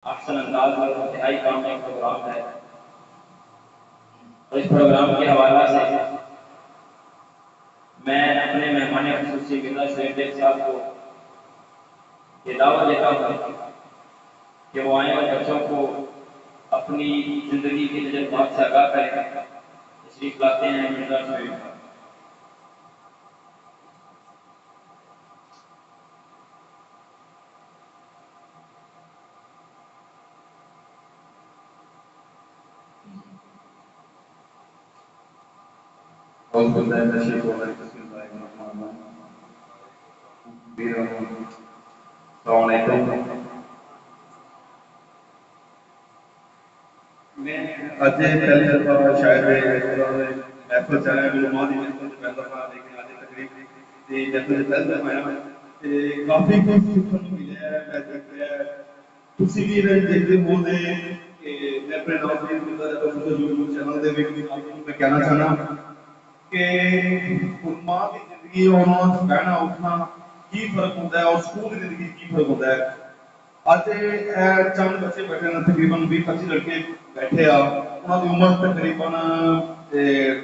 अक्सर अंदाज में इंतहाई काम एक प्रोग्राम है। और इस प्रोग्राम के हवाला से मैं अपने मेहमान खुसूसी मिर्जा शोएब साहब को ये दावत देता हूँ कि वो आए और बच्चों को अपनी जिंदगी के तजुर्बात से आगाह करें। तशरीफ लाते हैं मिर्जा शोएब साहब। मैं अज पहली दफा शायद महफल च आया गुलमा की महफल च पहली दफा, लेकिन अज तकरीब की महफल च पहली दफा आया तो काफ़ी कुछ सीखने को मिला है। मैं देख रहा तुसी भी देखते हो कि मैं अपने नाम यूट्यूब चैनल मैं कहना चाहना कि गुलमा की जिंदगी और बहना उठना की फर्क होता है और स्कूल की जिंदगी की फर्क होता है। ਅੱਜ ਚੰਦ ਬੱਚੇ ਬੈਠੇ ਨੇ, ਤਕਰੀਬਨ 20-25 ਲੜਕੇ ਬੈਠੇ ਆ, ਉਹਨਾਂ ਦੀ ਉਮਰ ਤਕਰੀਬਨ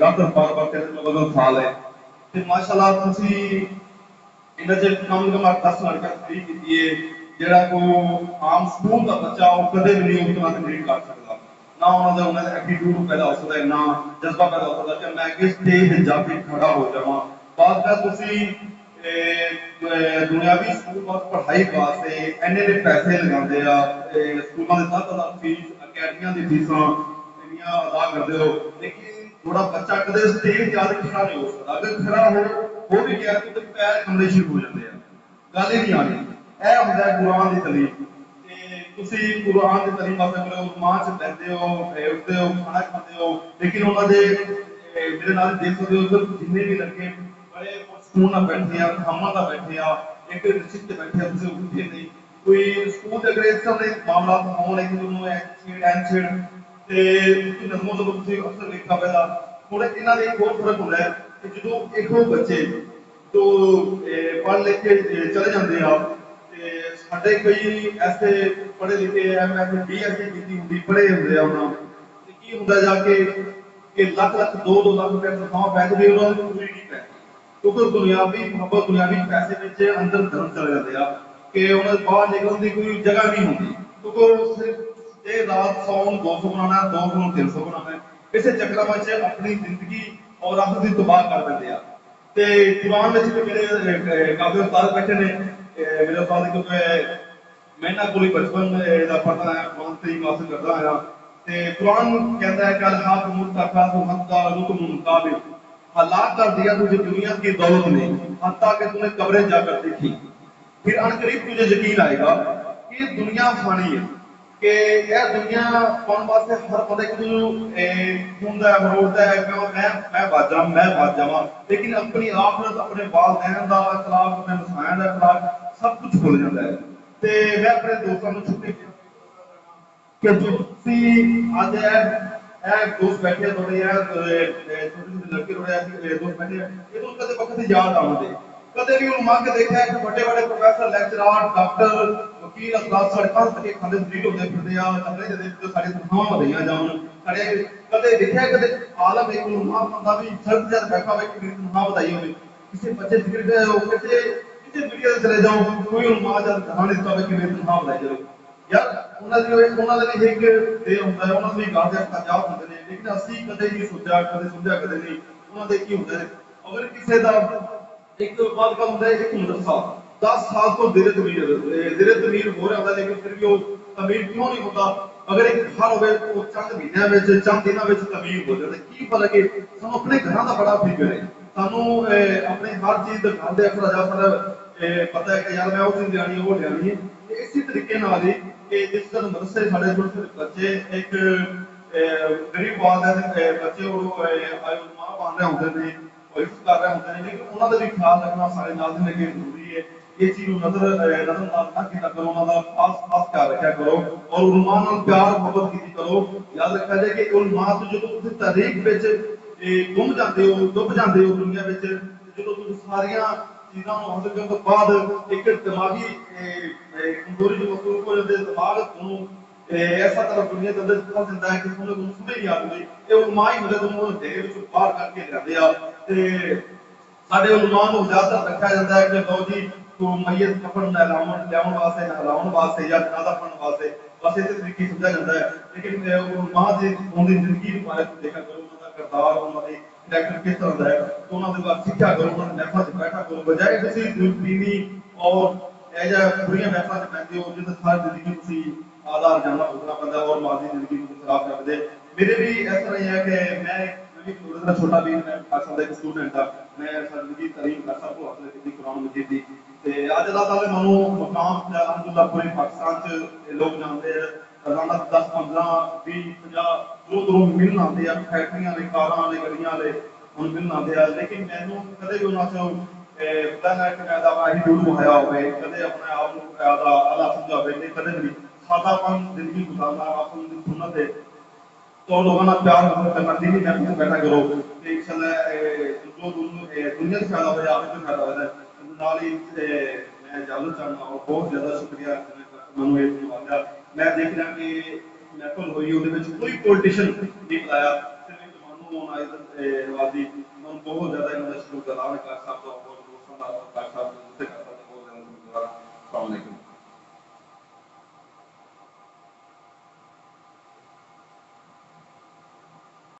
10-12 ਸਾਲ ਹੈ ਤੇ ਮਾਸ਼ਾਅੱਲਾ ਤੁਸੀਂ ਇਹਨਾਂ ਚ ਕਮ ਕਮ 10 ਲੜਕਾ ਤਕਰੀਬ ਕੀਤੀ ਹੈ ਜਿਹੜਾ ਕੋਈ ਆਮ ਸਕੂਲ ਦਾ ਬੱਚਾ ਉਹ ਕਦੇ ਵੀ ਨਹੀਂ ਉਤਨਾ ਤਕਰੀਬ ਕਰ ਸਕਦਾ, ਨਾ ਉਹਨਾਂ ਦਾ ਐਟੀਟਿਊਡ ਪੈਦਾ ਹੋ ਸਕਦਾ, ਨਾ ਜਜ਼ਬਾ ਪੈਦਾ ਹੋ ਸਕਦਾ ਕਿ ਮੈਂ ਅੱਗੇ ਸਟੇਜ ਤੇ ਜਾ ਕੇ ਖੜਾ ਹੋ ਜਾਵਾਂ। ਬਾਅਦ ਵਿੱਚ ਤੁਸੀਂ दुनियावी स्कूल पढ़ाई वास्ते इन्ने पैसे लगाते स्कूलों के 10,000 फीस अकैडमियां की फीसा अदा करते हो, लेकिन थोड़ा बच्चा कदे स्टेज जाके खड़ा नहीं हो सकता। अगर खड़ा हो भी गया तो पैर कंबने शुरू हो जाते हैं, गल ही नहीं आनी। यह होंगे कुरान की तलीम, कुरान की तलीम वास्ते मां च बहते हो, उठते हो, खाना खाते हो, लेकिन उन्होंने मेरे नाल देख सकते हो जिन्ने भी लड़के बड़े स्कूल ना बैठे हैं, खामा ना बैठे हैं, एक निश्चित बैठे हैं, तुझे उठे नहीं कोई स्कूल के अगर इस तरह मामला हो, लेकिन उन्होंने एनछेड़ ते नज़मों तो तुझे अक्सर देखा पहला थोड़े इन्होंने एक और फर्क होता है कि जो एक बच्चे तो पढ़ लिख के चले जाते हैं, साढ़े कई ऐसे पढ़े लिखे एमएससी बीएससी की पढ़े होंगे उन्होंने की होंगे जाके कि लाख लाख 2-2 लाख रुपये तनख्वाह पैसे भी उन्होंने पूरी नहीं पैसे क्योंकि दुनियावी मोहब्बत दुनियावी पैसे में अंदर धर्म चले जाते हैं कि उन्हें बाहर निकलने की कोई जगह नहीं होती, क्योंकि सिर्फ रात 100-200 बनाना, 200-300 बनाना, इस चक्कर में अपनी जिंदगी और आखिर की तबाह कर देते हैं। तो कुरान में मेरे काफी उस्ताद बैठे ने, मेरे उस्ताद क्योंकि मैं ना कोई बचपन का पढ़ता है, कुरान से ही हासिल करता आया। कुरान कहता है कि अल हाकुमुत तकासुर हत्ता ज़ुरतुमुल मकाबिर, हलाक कर दिया तुझे दुनिया की दौलत ने, हत्ता कि तूने कब्रें जाकर देखी, फिर अनकरीब तुझे यकीन आएगा कि दुनिया फानी है, कि यह दुनिया कौन वास्ते हर बंदे को ढूंढता है, मरोड़ता है कि मैं बाज जावा, लेकिन अपनी आखिरत, अपने वालदैन का इखलाक, अपने मसायन का इखलाक सब कुछ भुल जाता है। तो मैं अपने दोस्तों को छुट्टी कि तुम आज दोस्त बैठे थोड़े छोटे छोटे लड़के थोड़े दोस्त बैठे ये तो कदे वक्त याद आते कदे भी उन्होंने के देखा है कि बड़े बड़े प्रोफेसर लेक्चरर डॉक्टर वकील अफसर सड़कों ते खांदे स्ट्रीट होते फिरदे आ अगले जदे जो साडी तनख्वाहां वधाईयां जावन साडे कदे देखा कदे आलम एक उन्होंने बंदा भी सड़क ते बैठा होवे कि मेरी तनख्वाह वधाई होवे, किसी बच्चे जिक्र गए हो किसी किसी वीडियो चले जाओ कोई उन्होंने जब ध्यान दिता होवे कि मेरी तनख्वाह वधाई जावे यार उन्होंने एक डे होंगे उन्होंने भी गाते जाप होंगे ने, लेकिन असी कदे नहीं सोचा कदे समझा कदे नहीं उन्होंने की होंगे अगर किसी का एक बात का होंगे एक मदरसा 10 साल तो दिल तमीर हो रहा होता, लेकिन फिर भी वो तमीर क्यों नहीं होता? अगर एक घर हो तो चंद महीनों चंद दिनों तमीर हो जाता, की फर्क है? सू अपने घर का बड़ा फिक्र है, सू अपने हर चीज घर के अफरा पता है कि यार मैं वो चीज लियानी वो लियानी है। इसी तरीके नाल ही जिस तरह मदरसे साढ़े छोटे छोटे बच्चे एक गरीब वालदैन बच्चे मां बन रहे होंगे ने हिफ्ज कर रहे होंगे, लेकिन उन्होंने भी ख्याल रखना सारे नाज़रीन अगे जरूरी है। ये चीज नजरअंदाज ना किया करो, उन्होंने खास खास ख्याल रखा करो और उलमा नाल प्यार मोहब्बत की करो। याद रखा जाए कि उलमा तो जो तुम तारीख में गुम जाते हो डुब जाते हो दुनिया में, जो तुम सारिया चीज़ों को हासिल करने के बाद एक दिमागी कमजोरी जो महसूस हो जाती है, दिमाग ਐਸਾ ਤਰ੍ਹਾਂ ਦੁਨੀਆ ਦੇ ਅੰਦਰ ਫਸ ਜਾਂਦਾ ਹੈ ਕਿ ਉਹਨੂੰ ਸਮਝ ਨਹੀਂ ਆਉਂਦੀ ਇਹ ਉਲਮਾ ਹੀ ਮਦਦ ਨੂੰ ਦੇ ਵਿੱਚ ਬਾਹਰ ਕਰਕੇ ਲਿਆਉਂਦੇ ਆ ਤੇ ਸਾਡੇ ਉਲਮਾ ਨੂੰ ਜ਼ਿਆਦਾਤਰ ਰੱਖਿਆ ਜਾਂਦਾ ਹੈ ਕਿ ਲਓ ਜੀ ਤੂੰ ਮਈਤ ਕਫਨ ਲਿਆਉਣ ਵਾਸਤੇ ਨਹਿਲਾਉਣ ਵਾਸਤੇ ਜਾਂ ਜਨਾਜ਼ਾ ਪੜ੍ਹਨ ਵਾਸਤੇ ਬਸ ਇਸੇ ਤਰੀਕੇ ਸਮਝਿਆ ਜਾਂਦਾ ਹੈ ਲੇਕਿਨ ਉਲਮਾ ਦੀ ਉਹਦੀ ਜ਼ਿੰਦਗੀ ਦੇ ਬਾਰੇ ਦੇਖਿਆ ਕਰੋ ਉਹਨਾਂ ਦਾ ਕਿਰਦਾਰ ਉਹਨਾਂ ਦੀ ਡਾਕਟਰ ਕਿਸ ਤਰ੍ਹਾਂ ਦਾ ਹੈ ਉਹਨਾਂ ਦੇ ਬਾਰੇ ਸਿੱਖਿਆ ਕਰੋ ਉਹਨਾਂ ਦੇ ਮਹਿਫਲ 'ਚ ਬੈਠਾ ਕਰੋ ਬਜਾਏ ਤੁਸੀਂ ਦੁਨੀਵੀ ਔਰ ਇਹ ਜਿਹਾ ਬੁਰੀਆਂ ਮਹਿਫਲਾਂ 'ਚ ਪੈਂਦੇ ਹੋ ਜਿੱਥੇ ਸਾਰੀ ਜ਼ਿੰਦਗੀ ਤੁਸੀਂ ਆਧਾਰ ਜਾਣਾ ਭੁਗਤਣਾ ਪੈਂਦਾ ਔਰ ਮਾਦੀ ਜ਼ਿੰਦਗੀ ਨੂੰ ਖਰਾਬ ਕਰਦੇ ਮੇਰੇ ਵੀ ਇਸ ਤਰ੍ਹਾਂ ਹੀ ਹੈ ਕਿ ਮੈਂ ਵੀ ਥੋੜਾ ਜਿਹਾ ਛੋਟਾ ਵੀ ਮੈਂ ਪਾਕਿਸਤਾਨ ਦਾ ਇੱਕ ਸਟੂਡੈਂਟ ਆ ਮੈਂ ਸਰਵਿਸ ਤਾਲੀਮ ਕਰ ਸਭ ਤੋਂ ਹਾਸਲ ਕੀਤੀ ਕੁਰਾਨ ਮਜੀਦ ਦੀ ਤੇ ਅੱਜ ਦਾ ਤਾਲੇ ਮੈਨੂੰ ਮਕਾਮ ਅਲਹਮਦੁਲਿਲਾ ਪੂਰੇ ਪਾਕਿਸਤਾਨ 'ਚ ਲੋਕ ਜਾਣਦੇ ਆ ਰੋਜ਼ਾਨਾ 10 15 20 50 ਦੂਰੋਂ ਮਿਲਣ ਆਉਂਦੇ ਆ ਫੈਕਟਰੀਆਂ ਵਾਲੇ ਕਾਰਾਂ ਵਾਲੇ ਗੱਡੀਆਂ ਵਾਲੇ ਹੁਣ ਮਿਲਣ ਆਉਂਦੇ ਆ ਲੇਕਿਨ ਮੈਨੂੰ ਕਦੇ ਵੀ ਉਹਨਾਂ 'ਚੋਂ ਖੁਦਾ ਨਾ ਕਿ ਮੈਂ ਦਾ ਆਹੀ ਦੂਰ ਹੋਇਆ ਹੋਵੇ ਕਦੇ ਆਪਣੇ ਆਪ ਨੂੰ ਆਦਾ ਅੱਲਾ ਸਮਝਾ ਹੋਵੇ ਨਹੀਂ ਕਦੇ ਵੀ सादापन जिंदगी गुजारना अपन की सुन्नत है तो लोगों ना प्यार करना दीनी महफिल में बैठा करो कि इंशाल्लाह जो दुनिया से फायदा हो आखिरत में फायदा होता है नाल ही मैं इजाजत चाहना और बहुत ज्यादा शुक्रिया मैं ये नवाजा मैं देख रहा कि महफिल हुई ਉਹਦੇ ਵਿੱਚ ਕੋਈ ਪੋਲੀਟੀशियन नहीं बुलाया सिर्फ एक मानू नाइजर नवाजी मैं बहुत ज्यादा ਇਹਨਾਂ ਦਾ ਸ਼ੁਕਰ ਗੁਜ਼ਾਰ ਹਾਂ ਕਾਰ ਸਾਹਿਬ ਦਾ और दोस्तों का कार साहब